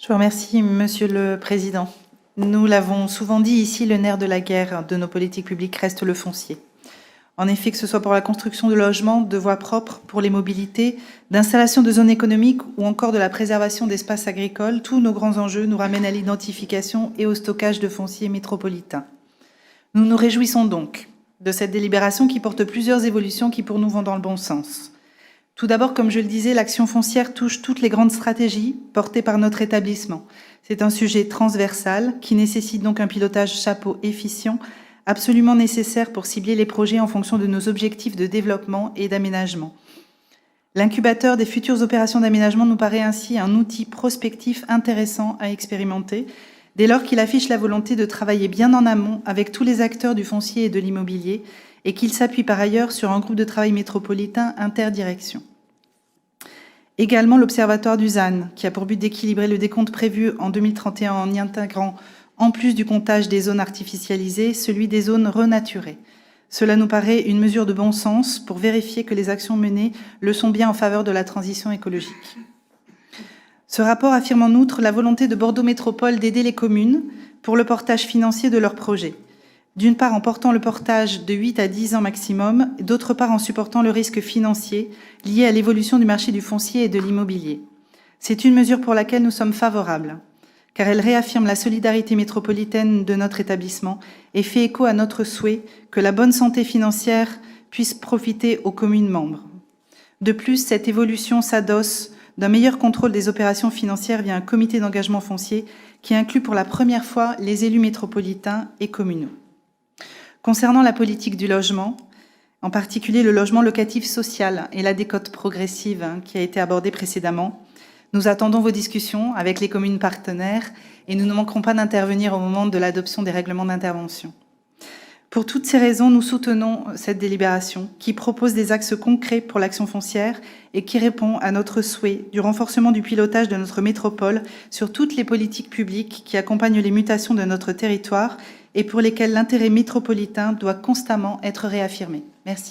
Je vous remercie, Monsieur le Président. Nous l'avons souvent dit ici, le nerf de la guerre de nos politiques publiques reste le foncier. En effet, que ce soit pour la construction de logements, de voies propres, pour les mobilités, d'installation de zones économiques ou encore de la préservation d'espaces agricoles, tous nos grands enjeux nous ramènent à l'identification et au stockage de foncier métropolitain. Nous nous réjouissons donc de cette délibération qui porte plusieurs évolutions qui pour nous vont dans le bon sens. Tout d'abord, comme je le disais, l'action foncière touche toutes les grandes stratégies portées par notre établissement. C'est un sujet transversal qui nécessite donc un pilotage chapeau efficient, absolument nécessaire pour cibler les projets en fonction de nos objectifs de développement et d'aménagement. L'incubateur des futures opérations d'aménagement nous paraît ainsi un outil prospectif intéressant à expérimenter, dès lors qu'il affiche la volonté de travailler bien en amont avec tous les acteurs du foncier et de l'immobilier, et qu'il s'appuie par ailleurs sur un groupe de travail métropolitain interdirection. Également l'Observatoire du ZAN, qui a pour but d'équilibrer le décompte prévu en 2031 en y intégrant, en plus du comptage des zones artificialisées, celui des zones renaturées. Cela nous paraît une mesure de bon sens pour vérifier que les actions menées le sont bien en faveur de la transition écologique. Ce rapport affirme en outre la volonté de Bordeaux Métropole d'aider les communes pour le portage financier de leurs projets. D'une part en portant le portage de 8 à 10 ans maximum, d'autre part en supportant le risque financier lié à l'évolution du marché du foncier et de l'immobilier. C'est une mesure pour laquelle nous sommes favorables, car elle réaffirme la solidarité métropolitaine de notre établissement et fait écho à notre souhait que la bonne santé financière puisse profiter aux communes membres. De plus, cette évolution s'adosse d'un meilleur contrôle des opérations financières via un comité d'engagement foncier qui inclut pour la première fois les élus métropolitains et communaux. Concernant la politique du logement, en particulier le logement locatif social et la décote progressive qui a été abordée précédemment, nous attendons vos discussions avec les communes partenaires et nous ne manquerons pas d'intervenir au moment de l'adoption des règlements d'intervention. Pour toutes ces raisons, nous soutenons cette délibération qui propose des axes concrets pour l'action foncière et qui répond à notre souhait du renforcement du pilotage de notre métropole sur toutes les politiques publiques qui accompagnent les mutations de notre territoire et pour lesquelles l'intérêt métropolitain doit constamment être réaffirmé. Merci.